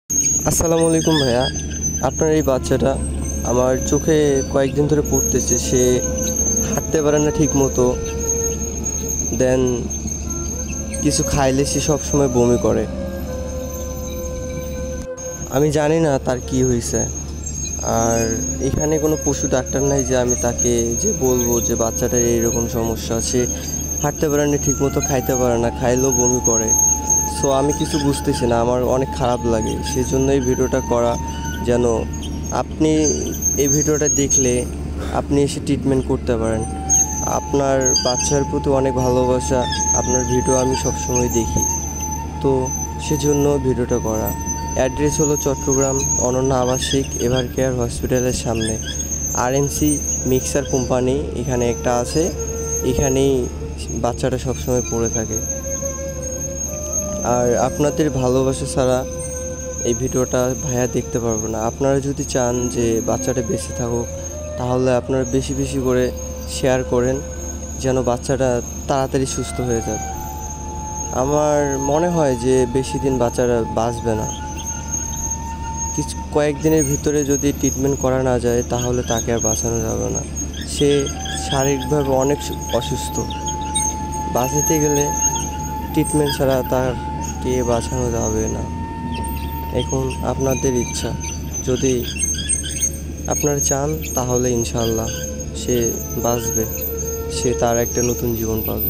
আসসালামু আলাইকুম ভাইয়া। আপনার এই বাচ্চাটা আমার চোখে কয়েকদিন ধরে পড়তেছে। সে হাঁটতে পারে না ঠিক মতো, দেন কিছু খাইলে সে সবসময় বমি করে। আমি জানি না তার কি হয়েছে। আর এখানে কোনো পশু ডাক্তার নাই যে আমি তাকে যে বলবো যে বাচ্চাটার এইরকম সমস্যা। সে হাঁটতে পারে না ঠিক মতো, খাইতে পারে না, খাইলেও বমি করে। সো আমি কিছু বুঝতেছি না, আমার অনেক খারাপ লাগে। সেজন্য এই ভিডিওটা করা, যেন আপনি এই ভিডিওটা দেখলে আপনি এসে ট্রিটমেন্ট করতে পারেন। আপনার বাচ্চার প্রতি অনেক ভালোবাসা, আপনার ভিডিও আমি সবসময় দেখি, তো সেজন্য ভিডিওটা করা। অ্যাড্রেস হলো চট্টগ্রাম অনন্যা আবাসিক এভার কেয়ার হসপিটালের সামনে। আরএমসি মিক্সার কোম্পানি এখানে একটা আছে, এখানেই বাচ্চাটা সবসময় পড়ে থাকে। আর আপনাদের ভালোবাসা ছাড়া এই ভিডিওটা ভাইয়া দেখতে পারবো না। আপনারা যদি চান যে বাচ্চাটা বেঁচে থাকুক, তাহলে আপনারা বেশি বেশি করে শেয়ার করেন, যেন বাচ্চাটা তাড়াতাড়ি সুস্থ হয়ে যায়। আমার মনে হয় যে বেশি দিন বাচ্চারা বাঁচবে না। কয়েকদিনের ভিতরে যদি ট্রিটমেন্ট করা না যায়, তাহলে তাকে আর বাঁচানো যাবে না। সে শারীরিকভাবে অনেক অসুস্থ। বাঁচাতে গেলে ট্রিটমেন্ট ছাড়া তাকে বাঁচানো যাবে না। এখন আপনাদের ইচ্ছা, যদি আপনারা চান তাহলে ইনশাআল্লাহ সে বাঁচবে, সে তার একটা নতুন জীবন পাবে।